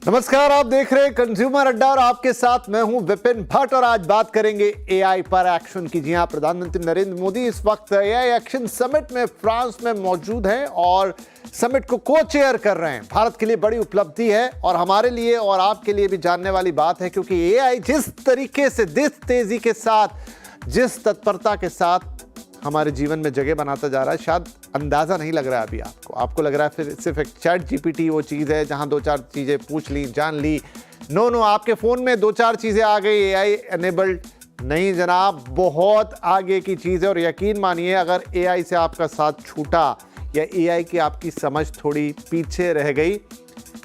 नमस्कार, आप देख रहे हैं कंज्यूमर अड्डा और आपके साथ मैं हूं विपिन भट्ट। और आज बात करेंगे एआई पर एक्शन की। जी हां, प्रधानमंत्री नरेंद्र मोदी इस वक्त एआई एक्शन समिट में फ्रांस में मौजूद हैं और समिट को को चेयर कर रहे हैं। भारत के लिए बड़ी उपलब्धि है और हमारे लिए और आपके लिए भी जानने वाली बात है, क्योंकि एआई जिस तरीके से, जिस तेजी के साथ, जिस तत्परता के साथ हमारे जीवन में जगह बनाता जा रहा है, शायद अंदाजा नहीं लग रहा है अभी आपको लग रहा है फिर सिर्फ एक चैट जीपीटी वो चीज़ है जहां दो चार चीज़ें पूछ ली, जान ली। नो, आपके फ़ोन में दो चार चीज़ें आ गई एआई एनेबल्ड। नहीं जनाब, बहुत आगे की चीज़ है। और यकीन मानिए, अगर एआई से आपका साथ छूटा या एआई की आपकी समझ थोड़ी पीछे रह गई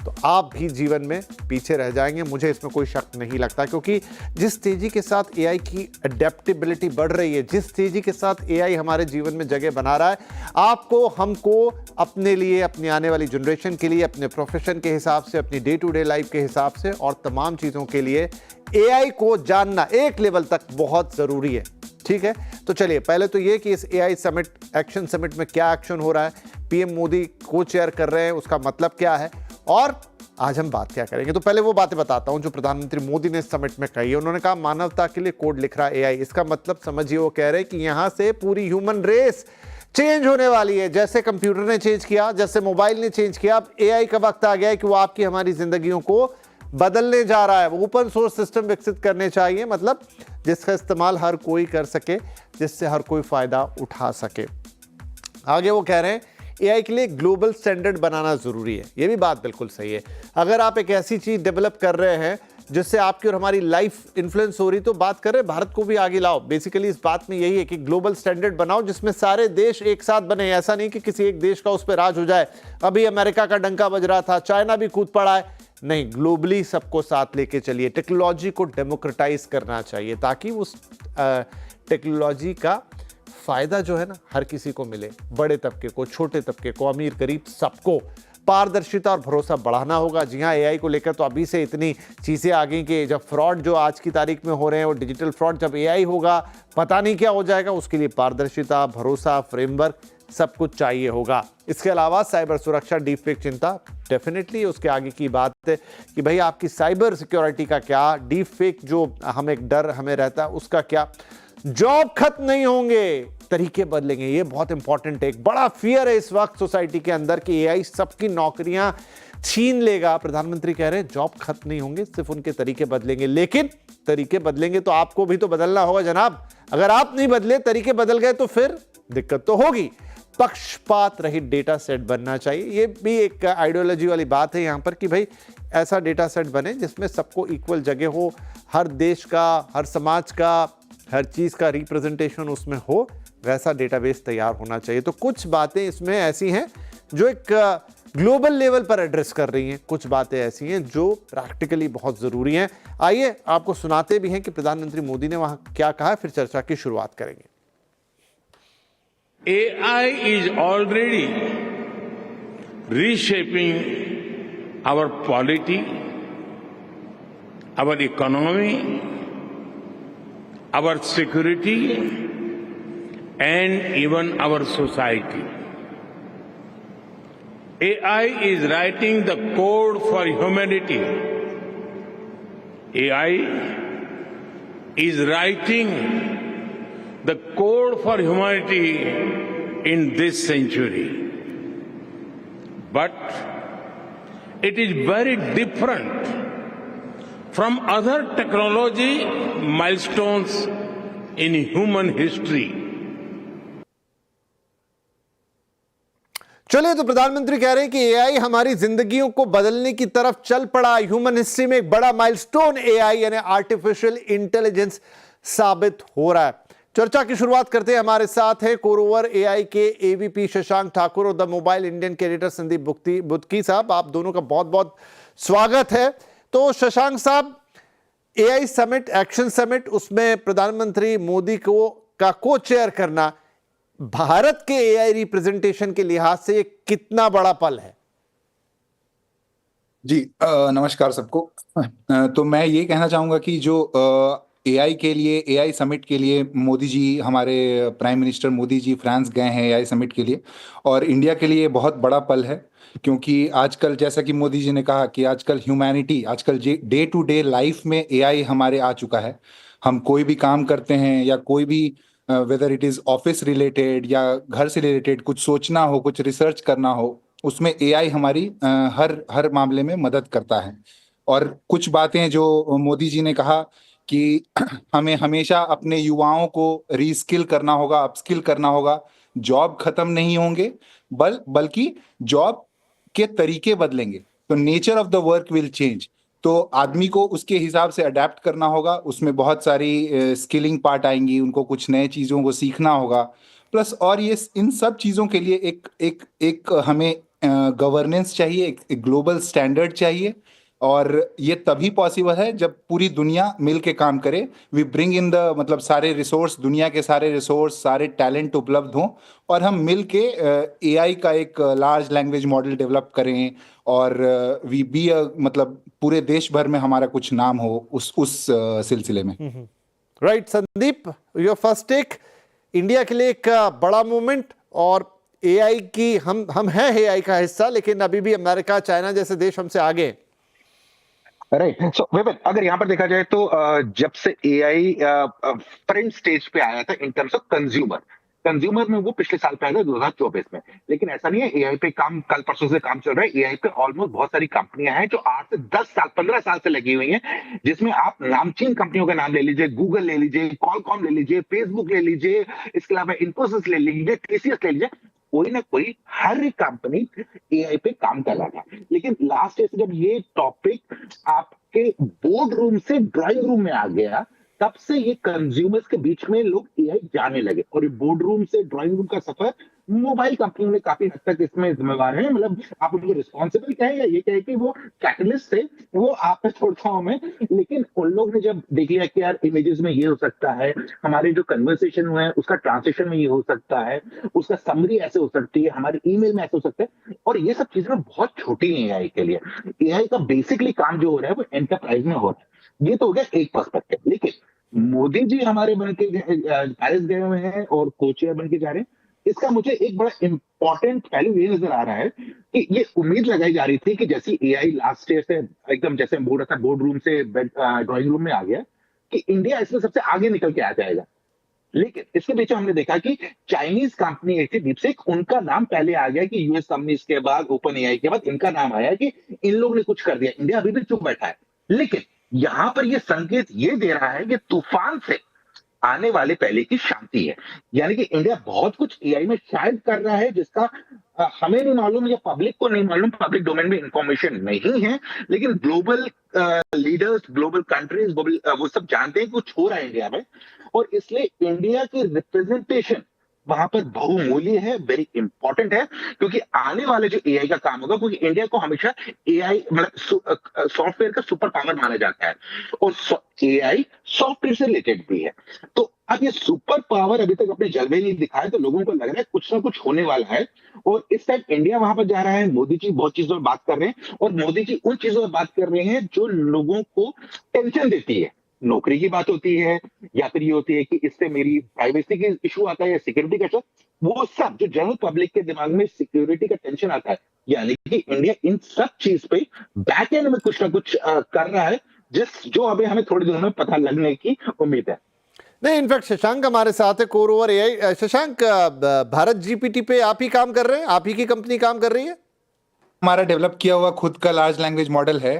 तो आप भी जीवन में पीछे रह जाएंगे। मुझे इसमें कोई शक नहीं लगता, क्योंकि जिस तेजी के साथ एआई की अडेप्टेबिलिटी बढ़ रही है, जिस तेजी के साथ एआई हमारे जीवन में जगह बना रहा है, आपको, हमको, अपने लिए, अपनी आने वाली जनरेशन के लिए, अपने प्रोफेशन के हिसाब से, अपनी डे टू डे लाइफ के हिसाब से और तमाम चीज़ों के लिए एआई को जानना एक लेवल तक बहुत ज़रूरी है। ठीक है, तो चलिए पहले तो ये कि इस एआई समिट, एक्शन समिट में क्या एक्शन हो रहा है, पीएम मोदी को चेयर कर रहे हैं, उसका मतलब क्या है और आज हम बात क्या करेंगे। तो पहले वो बातें बताता हूं जो प्रधानमंत्री मोदी ने समिट में कही है। उन्होंने कहा, मानवता के लिए कोड लिख रहा है एआई। इसका मतलब समझिए, वो कह रहे हैं कि यहां से पूरी ह्यूमन रेस चेंज होने वाली है। जैसे कंप्यूटर ने चेंज किया, जैसे मोबाइल ने चेंज किया, अब एआई का वक्त आ गया है कि वो आपकी हमारी जिंदगियों को बदलने जा रहा है। वो ओपन सोर्स सिस्टम विकसित करने चाहिए, मतलब जिसका इस्तेमाल हर कोई कर सके, जिससे हर कोई फायदा उठा सके। आगे वो कह रहे हैं, एआई के लिए ग्लोबल स्टैंडर्ड बनाना जरूरी है। ये भी बात बिल्कुल सही है। अगर आप एक ऐसी चीज डेवलप कर रहे हैं जिससे आपकी और हमारी लाइफ इन्फ्लुएंस हो रही, तो बात कर रहे हैं भारत को भी आगे लाओ। बेसिकली इस बात में यही है कि ग्लोबल स्टैंडर्ड बनाओ जिसमें सारे देश एक साथ बने। ऐसा नहीं कि किसी एक देश का उस पर राज हो जाए। अभी अमेरिका का डंका बज रहा था, चाइना भी कूद पड़ा है। नहीं, ग्लोबली सबको साथ लेके चलिए। टेक्नोलॉजी को डेमोक्रेटाइज करना चाहिए ताकि उस टेक्नोलॉजी का फायदा जो है ना, हर किसी को मिले, बड़े तबके को, छोटे तबके को, अमीर गरीब सबको। पारदर्शिता और भरोसा बढ़ाना होगा। जी हाँ, एआई को लेकर तो अभी से इतनी चीज़ें आ गई कि जब फ्रॉड जो आज की तारीख में हो रहे हैं, वो डिजिटल फ्रॉड, जब एआई होगा पता नहीं क्या हो जाएगा। उसके लिए पारदर्शिता, भरोसा, फ्रेमवर्क सब कुछ चाहिए होगा। इसके अलावा साइबर सुरक्षा, डीप फेक चिंता डेफिनेटली उसके आगे की बात है कि भाई आपकी साइबर सिक्योरिटी का क्या, डीप फेक जो हम एक डर हमें रहता है उसका क्या। जॉब खत्म नहीं होंगे, तरीके बदलेंगे। ये बहुत इंपॉर्टेंट है। एक बड़ा फियर है इस वक्त सोसाइटी के अंदर कि एआई सबकी नौकरियां छीन लेगा। प्रधानमंत्री कह रहे हैं जॉब खत्म नहीं होंगे, सिर्फ उनके तरीके बदलेंगे। लेकिन तरीके बदलेंगे तो आपको भी तो बदलना होगा जनाब। अगर आप नहीं बदले, तरीके बदल गए तो फिर दिक्कत तो होगी। पक्षपात रहित डेटा सेट बनना चाहिए। ये भी एक आइडियोलॉजी वाली बात है यहां पर कि भाई ऐसा डेटा सेट बने जिसमें सबको इक्वल जगह हो, हर देश का, हर समाज का, हर चीज का रिप्रेजेंटेशन उसमें हो, वैसा डेटाबेस तैयार होना चाहिए। तो कुछ बातें इसमें ऐसी हैं जो एक ग्लोबल लेवल पर एड्रेस कर रही हैं, कुछ बातें ऐसी हैं जो प्रैक्टिकली बहुत जरूरी हैं। आइए आपको सुनाते भी हैं कि प्रधानमंत्री मोदी ने वहां क्या कहा, फिर चर्चा की शुरुआत करेंगे। AI is already reshaping our polity, our economy, our security, and even our society. AI is writing the code for humanity. AI is writing the code for humanity in this century. But it is very different from other technology milestones in human history. चलिए, तो प्रधानमंत्री कह रहे हैं कि AI हमारी जिंदगियों को बदलने की तरफ चल पड़ा। ह्यूमन हिस्ट्री में एक बड़ा माइलस्टोन एआई यानी आर्टिफिशियल इंटेलिजेंस साबित हो रहा है। चर्चा की शुरुआत करते हैं। हमारे साथ है कोरोवर एआई के एवीपी शशांक ठाकुर और द मोबाइल इंडियन के एडिटर संदीप बुत्की साहब। आप दोनों का बहुत बहुत स्वागत है। तो शशांक साहब, एआई समिट, एक्शन समिट, उसमें प्रधानमंत्री मोदी का को चेयर करना भारत के एआई रिप्रेजेंटेशन के लिहाज से ये कितना बड़ा पल है? जी नमस्कार सबको। तो मैं ये कहना चाहूंगा कि जो एआई के लिए, एआई समिट के लिए मोदी जी, हमारे prime minister Modi ji France गए हैं एआई समिट के लिए। और इंडिया के लिए बहुत बड़ा पल है, क्योंकि आजकल जैसा कि मोदी जी ने कहा कि आजकल ह्यूमैनिटी, आजकल डे टू डे लाइफ में एआई हमारे आ चुका है। हम कोई भी काम करते हैं या कोई भी whether it is office related या घर से रिलेटेड कुछ सोचना हो, कुछ रिसर्च करना हो, उसमें एआई हमारी हर हर मामले में मदद करता है। और कुछ बातें जो मोदी जी ने कहा कि हमें हमेशा अपने युवाओं को रीस्किल करना होगा, अपस्किल करना होगा। जॉब खत्म नहीं होंगे, बल्कि जॉब के तरीके बदलेंगे, तो nature of the work will change. तो आदमी को उसके हिसाब से अडेप्ट करना होगा, उसमें बहुत सारी स्किलिंग पार्ट आएंगी, उनको कुछ नए चीज़ों को सीखना होगा। प्लस और ये इन सब चीज़ों के लिए एक एक एक हमें गवर्नेंस चाहिए, एक ग्लोबल स्टैंडर्ड चाहिए। और ये तभी पॉसिबल है जब पूरी दुनिया मिल के काम करे। वी ब्रिंग इन द, मतलब सारे रिसोर्स, दुनिया के सारे रिसोर्स, सारे टैलेंट उपलब्ध हों, और हम मिल के एआई का एक लार्ज लैंग्वेज मॉडल डेवलप करें, और वी बी मतलब पूरे देश भर में हमारा कुछ नाम हो उस सिलसिले में। Right Sandeep, your first take. India के लिए एक बड़ा मूवमेंट, और एआई की हम हैं एआई का हिस्सा, लेकिन अभी भी अमेरिका, चाइना जैसे देश हमसे आगे। राइट, सो विपिन, अगर यहाँ पर देखा जाए तो जब से एआई फ्रंट स्टेज पे आया था इन टर्म्स ऑफ कंज्यूमर में, वो पिछले साल पे आया था 2024 में। लेकिन ऐसा नहीं है, एआई पे काम कल परसों से काम चल रहा है। एआई पे ऑलमोस्ट बहुत सारी कंपनियां हैं जो 8 से 10 साल 15 साल से लगी हुई हैं, जिसमें आप नामचीन कंपनियों का नाम ले लीजिए, गूगल ले लीजिए, कॉलकॉम ले लीजिए, फेसबुक ले लीजिए, इसके अलावा इन्फोसिस ले लीजिए, टीसीएस ले लीजिए। कोई ना कोई हर एक कंपनी एआई पे काम कर रहा था। लेकिन लास्ट ईयर से जब ये टॉपिक आपके बोर्ड रूम से ड्राइंग रूम में आ गया, तब से ये कंज्यूमर्स के बीच में लोग एआई जाने लगे। और ये बोर्ड रूम से ड्राइंग रूम का सफर मोबाइल कंपनियों ने काफी हद तक इसमें जिम्मेवार है। मतलब आप उनको रिस्पॉन्सिबल कहें या ये कहें कि वो कैटलिस्ट थे, वो आप पे छोड़ता हूं मैं। लेकिन उन लोग ने जब देख लिया कि यार इमेजेस में ये हो सकता है, हमारे जो कन्वर्सेशन हुए हैं उसका ट्रांसलेशन में ये हो सकता है, उसका समरी ऐसे हो सकती है, हमारे ईमेल में ऐसे हो सकता है, और ये सब चीजें बहुत छोटी है एआई के लिए। एआई का बेसिकली काम जो हो रहा है वो एंटरप्राइज में हो रहा है। ये तो हो गया एक पर्सपेक्टिव। लेकिन मोदी जी हमारे बन के पेरिस गए हुए हैं और को-चेयर बन के जा रहे हैं। इसका मुझे एक बड़ा इंपॉर्टेंट पहलू ये नजर आ रहा है कि ये उम्मीद लगाई जा रही थी कि जैसी एआई लास्ट ईयर से एकदम, जैसे बोल रहा था, बोर्ड रूम से ड्राइंग रूम में आ गया, कि इंडिया इसमें सबसे आगे निकल के आ जाएगा। लेकिन इसके पीछे हमने देखा कि चाइनीज कंपनी एक थी डीपसीक, उनका नाम पहले आ गया कि यूएस कंपनीज के बाद, ओपन एआई के बाद इनका नाम आया कि इन लोग ने कुछ कर दिया। इंडिया अभी भी चुप बैठा है। लेकिन यहां पर ये संकेत ये दे रहा है कि तूफान से आने वाले पहले की शांति है। यानी कि इंडिया बहुत कुछ एआई में शायद कर रहा है जिसका हमें नहीं मालूम या पब्लिक को नहीं मालूम, पब्लिक डोमेन में इंफॉर्मेशन नहीं है। लेकिन ग्लोबल लीडर्स, ग्लोबल कंट्रीज, वो सब जानते हैं कि कुछ हो रहा है इंडिया में, और इसलिए इंडिया की रिप्रेजेंटेशन वहां पर बहुमूल्य है, वेरी इंपॉर्टेंट है। क्योंकि आने वाले जो एआई का काम होगा, क्योंकि इंडिया को हमेशा एआई मतलब सॉफ्टवेयर का सुपर पावर माना जाता है, और एआई सॉफ्टवेयर से रिलेटेड भी है। तो अब ये सुपर पावर अभी तक अपने जलवे नहीं दिखाए, तो लोगों को लग रहा है कुछ ना कुछ होने वाला है। और इस टाइम इंडिया वहां पर जा रहा है। मोदी जी बहुत चीजों में बात कर रहे हैं, और मोदी जी उन चीजों में बात कर रहे हैं जो लोगों को टेंशन देती है। नौकरी की बात होती है, या फिर ये होती है कि इससे मेरी प्राइवेसी की इशू आता है, या सिक्योरिटी का इशू, वो सब जो जनरल पब्लिक के दिमाग में सिक्योरिटी का टेंशन आता है। यानी कि इंडिया इन सब चीज पे बैक एंड में कुछ ना कुछ कर रहा है, जो अभी हमें थोड़ी दिनों में पता लगने की उम्मीद है। नहीं, इनफैक्ट शशांक हमारे साथ है, core over AI. Shashank, Bharat GPT पे आप ही काम कर रहे हैं, आप ही की कंपनी काम कर रही है? हमारा डेवलप किया हुआ खुद का लार्ज लैंग्वेज मॉडल है,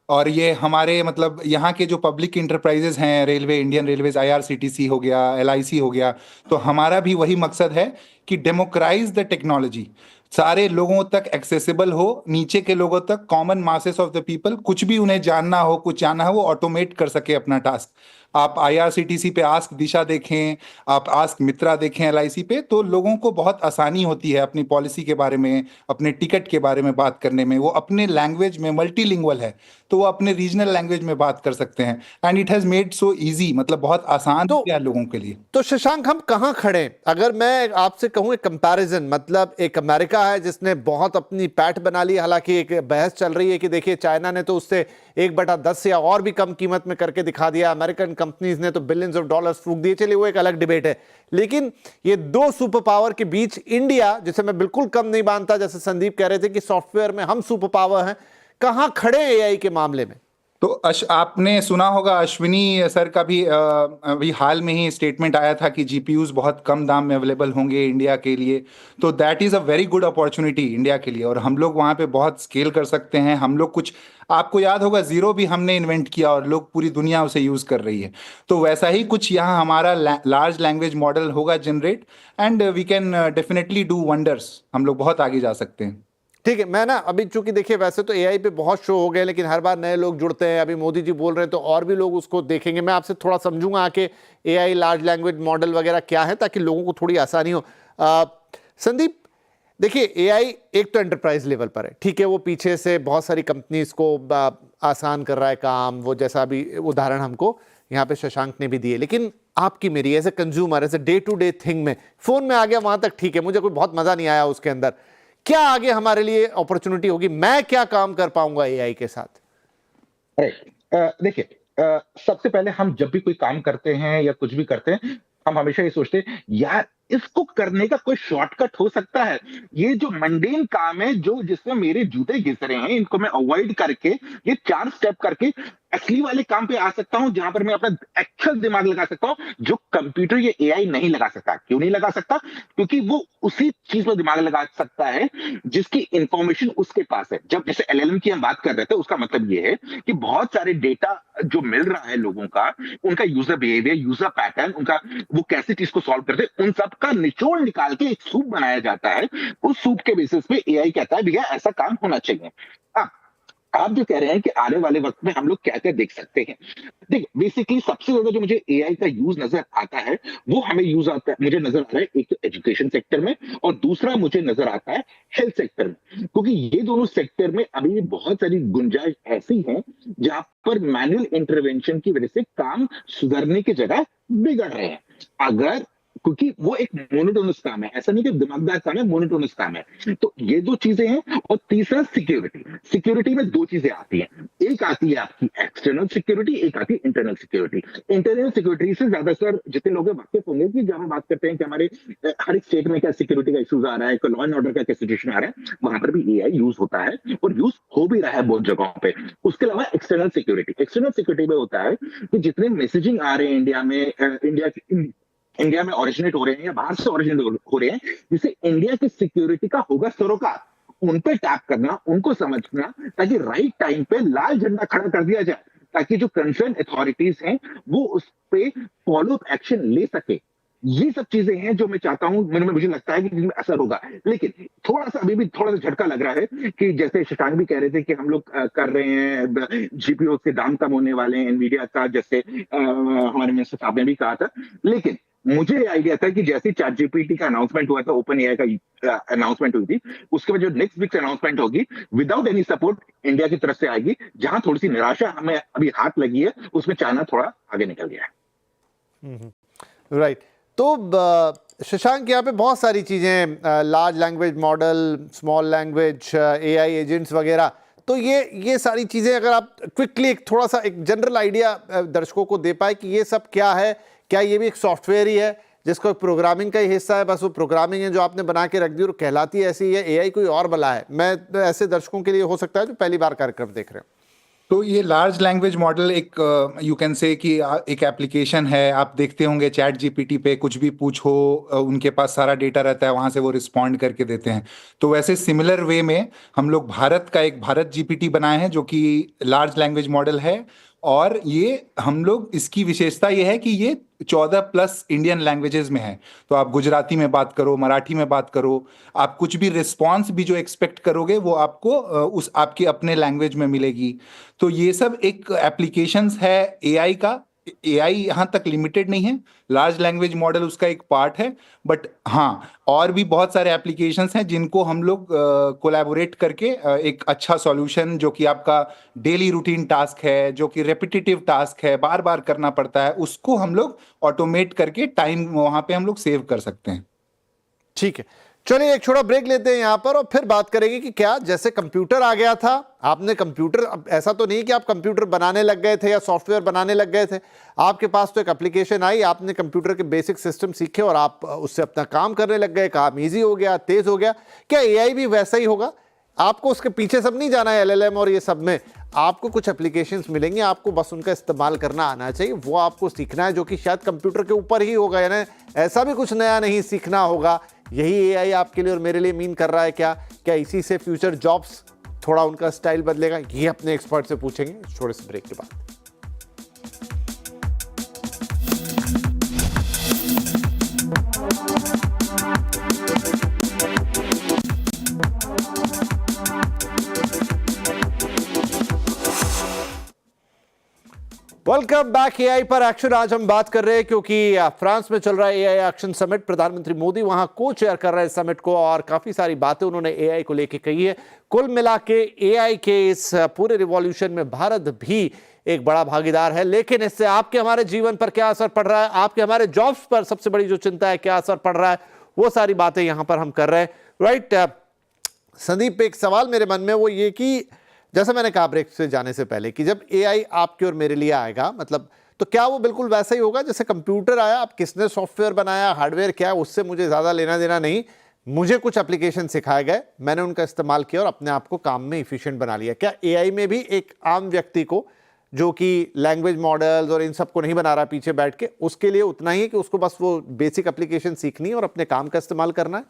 और ये हमारे मतलब यहाँ के जो पब्लिक इंटरप्राइजेज हैं, रेलवे, इंडियन रेलवेज, आईआरसीटीसी हो गया, एलआईसी हो गया, तो हमारा भी वही मकसद है कि डेमोक्राइज द टेक्नोलॉजी, सारे लोगों तक एक्सेसिबल हो, नीचे के लोगों तक, common masses of the people, कुछ भी उन्हें जानना हो, कुछ जानना हो, वो ऑटोमेट कर सके अपना टास्क। आप IRCTC पे आस्क दिशा देखें, आप आस्क मित्रा देखें LIC पे, तो लोगों को बहुत आसानी होती है अपनी पॉलिसी के बारे में, अपने टिकट के बारे में बात करने में। वो अपने लैंग्वेज में मल्टीलिंगुअल है, तो वो अपने रीजनल लैंग्वेज में बात कर सकते हैं। And it has made so easy, मतलब बहुत आसान तो किया लोगों के लिए। तो शशांक, हम कहां खड़े हैं? अगर मैं आपसे कहूं एक कंपैरिजन, मतलब एक अमेरिका है जिसने बहुत अपनी पैठ बना ली, हालांकि एक बहस चल रही है कि देखिए चाइना ने तो उससे 1/10 या और भी कम कीमत में करके दिखा दिया, अमेरिकन कंपनीज ने तो बिलियंस ऑफ डॉलर्स फूंक दिए। चलिए वो एक अलग डिबेट है, लेकिन ये दो सुपर पावर के बीच इंडिया, जिसे मैं बिल्कुल कम नहीं मानता, जैसे संदीप कह रहे थे कि सॉफ्टवेयर में हम सुपर पावर हैं, कहां खड़े हैं AI के मामले में? तो आपने सुना होगा अश्विनी सर का भी अभी हाल में ही स्टेटमेंट आया था कि GPUs बहुत कम दाम में अवेलेबल होंगे इंडिया के लिए। तो that is a very good opportunity India के लिए, और हम लोग वहाँ पे बहुत स्केल कर सकते हैं। हम लोग कुछ, आपको याद होगा, जीरो भी हमने इन्वेंट किया और लोग पूरी दुनिया उसे यूज़ कर रही है। तो वैसा ही कुछ यहाँ हमारा लार्ज लैंग्वेज मॉडल होगा generate, and we can definitely do wonders. हम लोग बहुत आगे जा सकते हैं। ठीक है, मैं ना अभी, चूंकि देखिए वैसे तो AI पे बहुत शो हो गए, लेकिन हर बार नए लोग जुड़ते हैं। अभी मोदी जी बोल रहे हैं तो और भी लोग उसको देखेंगे। मैं आपसे थोड़ा समझूंगा आके AI लार्ज लैंग्वेज मॉडल वगैरह क्या है, ताकि लोगों को थोड़ी आसानी हो। संदीप, देखिए AI एक तो एंटरप्राइज लेवल पर है, ठीक है, वो पीछे से बहुत सारी कंपनीज को आसान कर रहा है काम, वो जैसा अभी उदाहरण हमको यहाँ पे शशांक ने भी दिए। लेकिन आपकी मेरी as a consumer, as a day to day thing में फोन में आ गया, वहां तक ठीक है, मुझे कोई बहुत मजा नहीं आया उसके अंदर। क्या आगे हमारे लिए अपॉर्चुनिटी होगी? मैं क्या काम कर पाऊंगा AI के साथ? देखिए, सबसे पहले हम जब भी कोई काम करते हैं या कुछ भी करते हैं, हम हमेशा ये सोचते हैं यार इसको करने का कोई शॉर्टकट हो सकता है। ये जो मंडेन काम है, जो जिसमें मेरे जूते घिस रहे हैं, इनको मैं अवॉइड करके ये 4 स्टेप करके असली वाले काम पे आ सकता हूं, जहां पर मैं अपना एक्चुअल दिमाग लगा सकता हूं, जो कंप्यूटर या AI नहीं लगा सकता। क्यों नहीं लगा सकता? क्योंकि वो उसी चीज पर दिमाग लगा सकता है जिसकी इंफॉर्मेशन उसके पास है। जब जैसे LLM की हम बात कर रहे थे, उसका मतलब ये है कि बहुत सारे डेटा जो मिल रहा है लोगों का, उनका यूजर बिहेवियर, यूजर पैटर्न, उनका वो कैसे चीज को सॉल्व करते हैं, उन सब का निचोड़ निकाल के एक सूप बनाया जाता है। उस सूप के बेसिस पे AI कहता है भैया ऐसा काम होना चाहिए। आप जो कह रहे हैं कि आने वाले वक्त में हम लोग क्या क्या देख सकते हैं, देखिए बेसिकली सबसे ज्यादा जो मुझे AI का यूज नजर आता है, वो हमें यूज आता है, मुझे नजर आता है एक तो एजुकेशन सेक्टर में, और दूसरा मुझे नजर आता है हेल्थ सेक्टर में। क्योंकि ये दोनों सेक्टर में अभी भी बहुत सारी गुंजाइश ऐसी है जहां पर मैनुअल इंटरवेंशन की वजह से काम सुधरने की जगह बिगड़ रहे हैं। अगर, क्योंकि वो एक मोनोटोनस काम है, ऐसा नहीं कि दिमागदार काम है, मोनोटोनस काम है। तो ये दो चीजें हैं। और तीसरा सिक्योरिटी। सिक्योरिटी में दो चीजें आती हैं, एक आती है आपकी एक्सटर्नल सिक्योरिटी, एक आती है इंटरनल सिक्योरिटी। इंटरनल सिक्योरिटी से ज्यादातर जितने लोग वाकिफ होंगे कि जब हम बात करते हैं कि हमारे हर एक स्टेट में क्या सिक्योरिटी का इश्यूज आ रहा है, लॉ एंड ऑर्डर का क्या सिचुएशन आ रहा है, वहां पर भी AI यूज होता है और यूज हो भी रहा है बहुत जगहों पे। उसके अलावा एक्सटर्नल सिक्योरिटी, एक्सटर्नल सिक्योरिटी में होता है कि जितने मैसेजिंग आ रहे हैं इंडिया में ओरिजिनेट हो रहे हैं या बाहर से ओरिजिनेट हो रहे हैं, जिससे इंडिया की सिक्योरिटी का होगा सरोकार, उन पे टैप करना, उनको समझना, ताकि राइट टाइम पे लाल झंडा खड़ा कर दिया जाए, ताकि जो कंसर्न अथॉरिटीज हैं वो उस पे फॉलो अप एक्शन ले सके। ये सब चीजें हैं जो मैं चाहता हूं, मुझे लगता है कि जिनमें असर होगा। लेकिन थोड़ा सा अभी भी थोड़ा सा झटका लग रहा है कि जैसे शशांक भी कह रहे थे कि हम लोग कर रहे हैं, GPU के दाम कम होने वाले हैं एनवीडिया का, जैसे हमारे मिनिस्टर साहब ने भी कहा था। लेकिन मुझे आइडिया था कि जैसे ChatGPT का अनाउंसमेंट हुआ था, ओपन AI का अनाउंसमेंट हुई थी, उसके बाद जो नेक्स्ट वीक अनाउंसमेंट होगी, विदाउट एनी सपोर्ट इंडिया की तरफ से आएगी। जहां थोड़ी सी निराशा हमें अभी हाथ लगी है, उसमें चाइना थोड़ा आगे निकल गया है। राइट। तो शशांक, यहाँ पे बहुत सारी चीजें, large language model, small language, AI agents वगैरह, तो ये सारी चीजें अगर आप क्विकली एक थोड़ा सा एक जनरल आइडिया दर्शकों को दे पाए कि ये सब क्या है। क्या ये भी एक सॉफ्टवेयर ही है जिसको प्रोग्रामिंग का ही हिस्सा है, बस वो प्रोग्रामिंग है जो आपने बना के रख दी और कहलाती है ऐसी, या AI कोई और बला है? मैं ऐसे दर्शकों के लिए हो सकता है जो पहली बार कार्यक्रम देख रहे हैं। तो ये लार्ज लैंग्वेज मॉडल एक यू कैन से कि एक एप्लीकेशन है। आप देखते होंगे ChatGPT पे कुछ भी पूछो, उनके पास सारा डेटा रहता है, वहाँ से वो रिस्पॉन्ड करके देते हैं। तो वैसे सिमिलर वे में हम लोग भारत का एक भारत GPT बनाए हैं जो कि लार्ज लैंग्वेज मॉडल है। और ये हम लोग, इसकी विशेषता ये है कि ये 14+ इंडियन लैंग्वेजेस में है। तो आप गुजराती में बात करो, मराठी में बात करो, आप कुछ भी रिस्पॉन्स भी जो एक्सपेक्ट करोगे वो आपको उस आपके अपने लैंग्वेज में मिलेगी। तो ये सब एक एप्लीकेशंस है AI का, एआई यहाँ तक लिमिटेड नहीं है, लार्ज लैंग्वेज मॉडल उसका एक पार्ट है, बट हाँ और भी बहुत सारे एप्लीकेशंस हैं जिनको हम लोग कोलैबोरेट करके एक अच्छा सॉल्यूशन जो कि आपका डेली रूटीन टास्क है, जो कि रेपिटेटिव टास्क है, बार बार करना पड़ता है, उसको हम लोग ऑटोमेट करके टाइम वहां पे हम लोग सेव कर सकते हैं। ठीक है, चलिए एक छोटा ब्रेक लेते हैं यहां पर और फिर बात करेंगे कि क्या जैसे कंप्यूटर आ गया था, आपने कंप्यूटर, अब ऐसा तो नहीं कि आप कंप्यूटर बनाने लग गए थे या सॉफ्टवेयर बनाने लग गए थे, आपके पास तो एक एप्लीकेशन आई, आपने कंप्यूटर के बेसिक सिस्टम सीखे और आप उससे अपना काम करने लग गए, काम ईजी हो गया, तेज हो गया। क्या एआई भी वैसा ही होगा? आपको उसके पीछे सब नहीं जाना है, एलएलएम और ये सब में आपको कुछ एप्लीकेशंस मिलेंगे, आपको बस उनका इस्तेमाल करना आना चाहिए, वो आपको सीखना है, जो कि शायद कंप्यूटर के ऊपर ही होगा, यानी ऐसा भी कुछ नया नहीं सीखना होगा। यही एआई आपके लिए और मेरे लिए मीन कर रहा है क्या? क्या इसी से फ्यूचर जॉब्स थोड़ा उनका स्टाइल बदलेगा? ये अपने एक्सपर्ट से पूछेंगे थोड़े से ब्रेक के बाद। वेलकम बैक एआई पर एक्शन। आज हम बात कर रहे हैं क्योंकि फ्रांस में चल रहा है एआई एक्शन समिट, प्रधानमंत्री मोदी वहां को चेयर कर रहे हैं समिट को और काफी सारी बातें उन्होंने एआई को लेके कही है। कुल मिला के एआई के इस पूरे रिवॉल्यूशन में भारत भी एक बड़ा भागीदार है, लेकिन इससे आपके हमारे जीवन पर क्या असर पड़ रहा है, आपके हमारे जॉब्स पर सबसे बड़ी जो चिंता है क्या असर पड़ रहा है, वो सारी बातें यहां पर हम कर रहे हैं। राइट संदीप, एक सवाल मेरे मन में वो ये कि जैसे मैंने कहा ब्रेक से जाने से पहले कि जब एआई आपके और मेरे लिए आएगा, मतलब तो क्या वो बिल्कुल वैसा ही होगा जैसे कंप्यूटर आया, अब किसने सॉफ्टवेयर बनाया, हार्डवेयर क्या है, उससे मुझे ज़्यादा लेना देना नहीं, मुझे कुछ एप्लीकेशन सिखाए गए, मैंने उनका इस्तेमाल किया और अपने आप को काम में इफिशिएंट बना लिया। क्या एआई में भी एक आम व्यक्ति को जो कि लैंग्वेज मॉडल्स और इन सब को नहीं बना रहा पीछे बैठ के, उसके लिए उतना ही है कि उसको बस वो बेसिक एप्लीकेशन सीखनी है और अपने काम का इस्तेमाल करना है?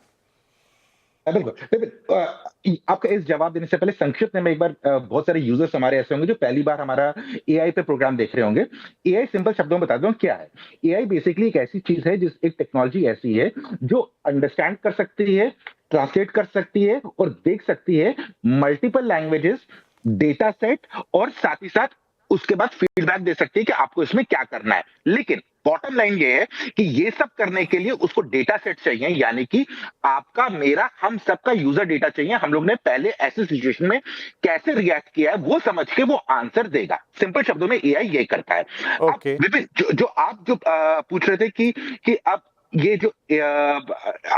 बिल्कुल बिल्कुल। आपका इस जवाब देने से पहले संक्षिप्त में एक बार बहुत सारे यूजर्स हमारे ऐसे होंगे जो पहली बार हमारा एआई पे प्रोग्राम देख रहे होंगे। एआई सिंपल शब्दों में बता दूं क्या है। एआई बेसिकली एक ऐसी चीज है, जिस एक टेक्नोलॉजी ऐसी है जो अंडरस्टैंड कर सकती है, ट्रांसलेट कर सकती है और देख सकती है मल्टीपल लैंग्वेजेस, डेटा सेट और साथ ही साथ उसके बाद फीडबैक दे सकती है कि आपको इसमें क्या करना है। लेकिन बॉटम लाइन ये है कि ये सब करने के लिए उसको डेटा सेट चाहिए, यानी कि आपका, मेरा, हम सबका यूजर डेटा चाहिए। हम लोग ने पहले ऐसे सिचुएशन में कैसे रिएक्ट किया है वो समझ के वो आंसर देगा। सिंपल शब्दों में एआई ये करता है। ओके। विपिन, जो आप जो पूछ रहे थे कि अब ये जो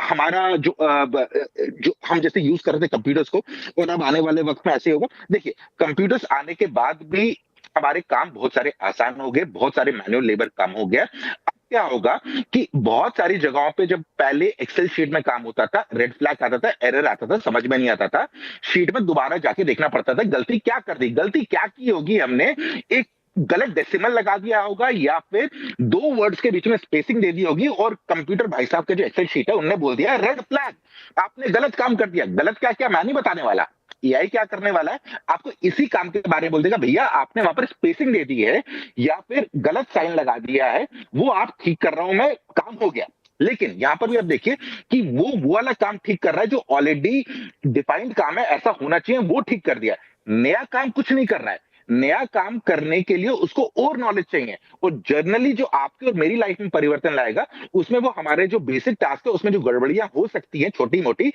हमारा जो हम जैसे यूज कर रहे थे कंप्यूटर्स को, और अब आने वाले वक्त में ऐसे होगा। देखिए, कंप्यूटर्स आने के बाद भी हमारे काम बहुत सारे आसान हो गए, बहुत सारे मैनुअल लेबर काम हो गया। अब क्या होगा कि बहुत सारी जगहों पे जब पहले एक्सेल शीट में काम होता था, रेड फ्लैग आता था, एरर आता था, समझ में नहीं आता था, शीट में दोबारा जाके देखना पड़ता था, गलती क्या कर दी, गलती क्या की होगी हमने, एक गलत डेसिमल लगा दिया होगा या फिर दो वर्ड्स के बीच में स्पेसिंग दे दी होगी, और कंप्यूटर भाई साहब के जो एक्सेल शीट है उन्होंने बोल दिया रेड फ्लैग, आपने गलत काम कर दिया। गलत क्या क्या मैं नहीं बताने वाला, एआई क्या करने वाला है, आपको इसी काम के बारे में बोल देगा, भैया आपने वहां पर स्पेसिंग दे दी है या फिर गलत साइन लगा दिया है, वो आप ठीक कर रहा हूं मैं, काम हो गया। लेकिन यहां पर भी आप देखिए कि वो वाला काम ठीक कर रहा है जो ऑलरेडी डिफाइंड काम है, ऐसा होना चाहिए, वो ठीक कर दिया। नया काम कुछ नहीं कर रहा है, नया काम करने के लिए उसको और नॉलेज चाहिए, और जर्नली जो आपकी और मेरी लाइफ में परिवर्तन लाएगा, उसमें वो हमारे जो बेसिक टास्क है उसमें जो गड़बड़ियां हो सकती है छोटी मोटी,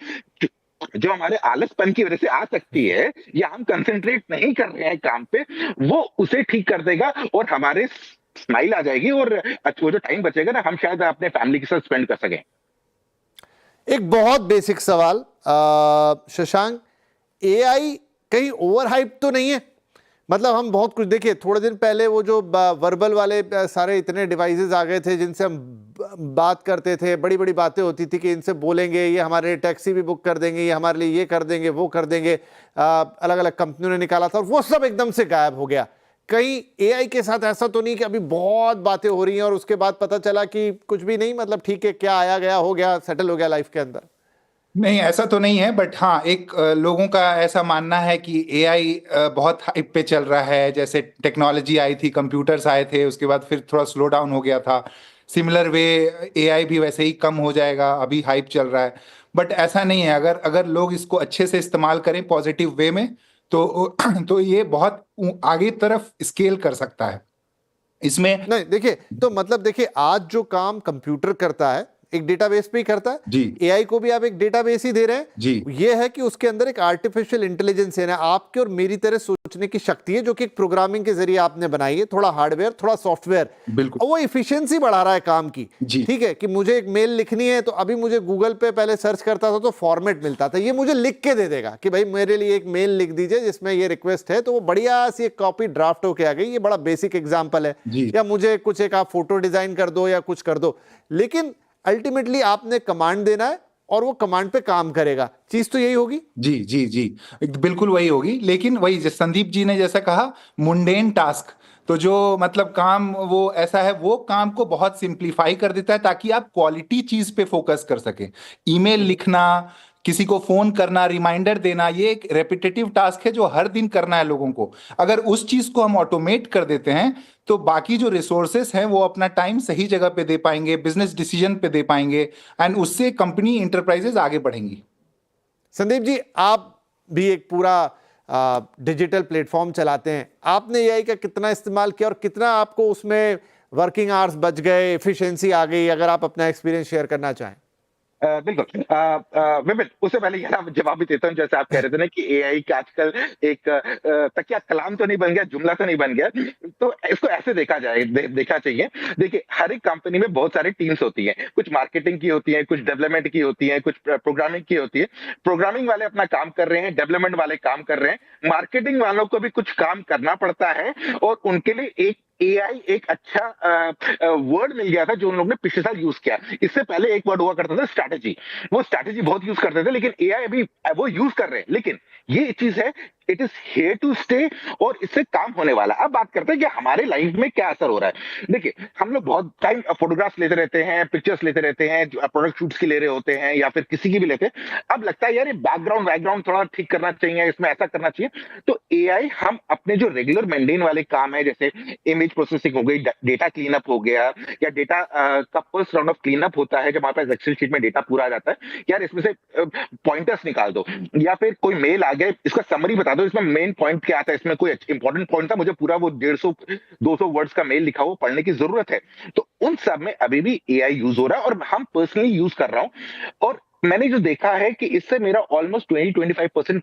जो हमारे आलसपन की वजह से आ सकती है या हम कंसंट्रेट नहीं कर रहे हैं काम पे, वो उसे ठीक कर देगा और हमारे स्माइल आ जाएगी, और वो जो टाइम बचेगा ना, हम शायद अपने फैमिली के साथ स्पेंड कर सकें। एक बहुत बेसिक सवाल शशांक, एआई कहीं ओवर हाइप तो नहीं है? मतलब हम बहुत कुछ, देखिए थोड़े दिन पहले वो जो वर्बल वाले सारे इतने डिवाइसेस आ गए थे जिनसे हम बात करते थे, बड़ी बड़ी बातें होती थी कि इनसे बोलेंगे ये हमारे लिए टैक्सी भी बुक कर देंगे, ये हमारे लिए ये कर देंगे, वो कर देंगे, अलग अलग कंपनियों ने निकाला था और वो सब एकदम से गायब हो गया। कहीं एआई के साथ ऐसा तो नहीं कि अभी बहुत बातें हो रही हैं और उसके बाद पता चला कि कुछ भी नहीं, मतलब ठीक है, क्या आया गया हो गया, सेटल हो गया लाइफ के अंदर? नहीं, ऐसा तो नहीं है, बट हाँ एक लोगों का ऐसा मानना है कि एआई बहुत हाइप पे चल रहा है। जैसे टेक्नोलॉजी आई थी, कंप्यूटर्स आए थे, उसके बाद फिर थोड़ा स्लो डाउन हो गया था, सिमिलर वे एआई भी वैसे ही कम हो जाएगा, अभी हाइप चल रहा है। बट ऐसा नहीं है, अगर अगर लोग इसको अच्छे से इस्तेमाल करें पॉजिटिव वे में, तो तो ये बहुत आगे तरफ स्केल कर सकता है। इसमें नहीं देखिए, तो मतलब देखिए, आज जो काम कंप्यूटर करता है एक डेटाबेस पे ही करता है जी। एआई को भी आप एक डेटाबेस ही दे रहे हैं जी। ये है कि उसके अंदर एक आर्टिफिशियल इंटेलिजेंस है ना, आपके और मेरी तरह सोचने की शक्ति है, जो कि एक प्रोग्रामिंग के जरिए आपने बनाई है, थोड़ा हार्डवेयर थोड़ा सॉफ्टवेयर, बिल्कुल। वो इफिशियंसी बढ़ा रहा है काम की। जी। ठीक है कि मुझे एक मेल लिखनी है तो अभी मुझे गूगल पे पहले सर्च करता था तो फॉर्मेट मिलता था, ये मुझे लिख के दे देगा कि भाई मेरे लिए एक मेल लिख दीजिए जिसमें ये रिक्वेस्ट है, तो वो बढ़िया सी एक कॉपी ड्राफ्ट होके आ गई। ये बड़ा बेसिक एग्जांपल है। जी। या मुझे कुछ एक आप फोटो डिजाइन कर दो या कुछ कर दो, लेकिन अल्टीमेटली आपने कमांड देना है और वो कमांड पे काम करेगा। चीज तो यही होगी। जी जी जी, बिल्कुल वही होगी। लेकिन वही संदीप जी ने जैसा कहा, मुंडेन टास्क, तो जो मतलब काम वो ऐसा है, वो काम को बहुत सिंप्लीफाई कर देता है ताकि आप क्वालिटी चीज पे फोकस कर सकें। ईमेल लिखना, किसी को फोन करना, रिमाइंडर देना, ये एक रेपिटेटिव टास्क है जो हर दिन करना है लोगों को। अगर उस चीज को हम ऑटोमेट कर देते हैं तो बाकी जो रिसोर्सेस हैं वो अपना टाइम सही जगह पे दे पाएंगे, बिजनेस डिसीजन पे दे पाएंगे, एंड उससे कंपनी इंटरप्राइजेस आगे बढ़ेंगी। संदीप जी, आप भी एक पूरा डिजिटल प्लेटफॉर्म चलाते हैं, आपने एआई का कितना इस्तेमाल किया और कितना आपको उसमें वर्किंग आवर्स बच गए, एफिशिएंसी आ गई? अगर आप अपना एक्सपीरियंस शेयर करना चाहें। बिल्कुल। विपिन, उससे पहले ये ना जवाब भी देता हूँ, जैसे आप कह रहे थे ना कि एआई का आजकल एक तकिया कलाम तो नहीं बन गया, जुमला तो नहीं बन गया, तो इसको ऐसे देखा चाहिए। देखिए, हर एक कंपनी में बहुत सारी टीम्स होती हैं, कुछ मार्केटिंग की होती हैं, कुछ डेवलपमेंट की होती हैं, कुछ प्रोग्रामिंग की होती है। प्रोग्रामिंग वाले अपना काम कर रहे हैं, डेवलपमेंट वाले काम कर रहे हैं, मार्केटिंग वालों को भी कुछ काम करना पड़ता है, और उनके लिए एक एआई एक अच्छा वर्ड मिल गया था जो उन लोगों ने पिछले साल यूज किया। इससे पहले एक वर्ड हुआ करता था, स्ट्रैटेजी। वो स्ट्रैटेजी बहुत यूज करते थे, लेकिन एआई अभी वो यूज कर रहे हैं। लेकिन ये चीज है, it is here to stay, और इससे काम होने वाला। अब बात करते हैं कि हमारे लाइफ में क्या असर हो रहा है। देखिए, हम लोग बहुत टाइम फोटोग्राफ्स लेते रहते हैं, पिक्चर्स लेते रहते हैं, प्रोडक्ट शूट्स की ले रहे होते हैं, या फिर किसी की भी लेते हैं। अब लगता है यार ये बैकग्राउंड थोड़ा ठीक करना चाहिए, इसमें ऐसा करना चाहिए। तो एआई हम अपने जो रेगुलर मेंटेन वाले काम है, जैसे इमेज प्रोसेसिंग हो गई, डेटा क्लीनअप हो गया, या डेटा का फर्स्ट राउंड ऑफ क्लीनअप होता है जब हमारे पास एक्सेल शीट में डेटा पूरा आ जाता है, यार इसमें से पॉइंटर्स निकाल दो, या फिर कोई मेल आ गया, इसका समरी बता दो, इसमें मेन पॉइंट क्या आता है, इसमें कोई इंपॉर्टेंट पॉइंट था, मुझे पूरा वो 150-200 वर्ड्स का मेल लिखा हुआ पढ़ने की जरूरत है। तो उन सब में अभी भी एआई यूज हो रहा है, और हम पर्सनली यूज कर रहा हूं। और मैंने जो देखा है कि इससे मेरा ऑलमोस्ट 20-25%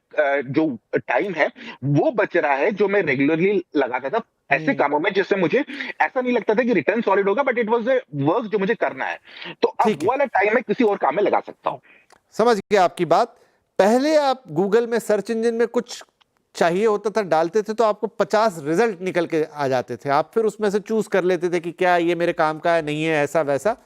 जो टाइम है वो बच रहा है, जो मैं रेगुलरली लगाता था ऐसे कामों में, जिससे मुझे ऐसा नहीं लगता था कि रिटर्न सॉलिड होगा, but it was a work जो मुझे करना है। तो अब वो वाला टाइम मैं किसी और काम में लगा सकता हूं। समझ गया आपकी बात। पहले आप गूगल में सर्च इंजन में कुछ चाहिए होता था, डालते थे तो आपको 50 रिजल्ट निकल के आ जाते थे, आप फिर उसमें से चूज कर लेते थे कि क्या ये मेरे काम का है, नहीं है, ऐसा वैसा।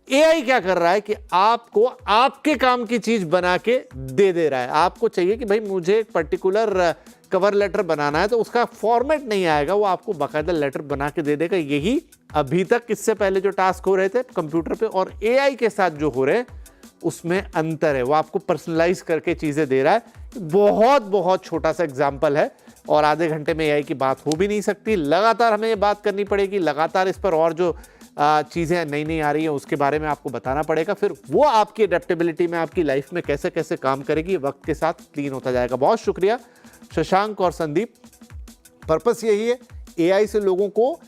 एआई क्या कर रहा है कि आपको आपके काम की चीज बना के दे रहा है। आपको चाहिए कि भाई मुझे एक पर्टिकुलर कवर लेटर बनाना है, तो उसका फॉर्मेट नहीं आएगा, वो आपको बाकायदा लेटर बना के दे देगा। यही अभी तक इससे पहले जो टास्क हो रहे थे कंप्यूटर पे और एआई के साथ जो हो रहे हैं उसमें अंतर है। वो आपको पर्सनलाइज करके चीजें दे रहा है। बहुत बहुत छोटा सा एग्जाम्पल है, और आधे घंटे में एआई की बात हो भी नहीं सकती। लगातार हमें ये बात करनी पड़ेगी, लगातार इस पर और जो चीज़ें नई नई आ रही हैं उसके बारे में आपको बताना पड़ेगा। फिर वो आपकी अडेप्टेबिलिटी में, आपकी लाइफ में कैसे कैसे काम करेगी, वक्त के साथ क्लीन होता जाएगा। बहुत शुक्रिया शशांक और संदीप। पर्पस यही है, एआई से लोगों को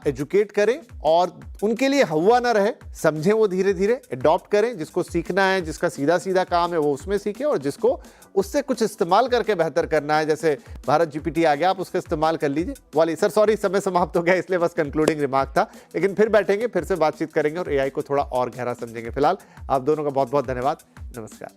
एजुकेट करें और उनके लिए हवा ना रहे, समझें वो धीरे धीरे, अडॉप्ट करें। जिसको सीखना है, जिसका सीधा सीधा काम है वो उसमें सीखे, और जिसको उससे कुछ इस्तेमाल करके बेहतर करना है, जैसे भारत जीपीटी आ गया, आप उसका इस्तेमाल कर लीजिए। वाली सर सॉरी, समय समाप्त हो गया, इसलिए बस कंक्लूडिंग रिमार्क था, लेकिन फिर बैठेंगे, फिर से बातचीत करेंगे और एआई को थोड़ा और गहरा समझेंगे। फिलहाल आप दोनों का बहुत बहुत धन्यवाद। नमस्कार।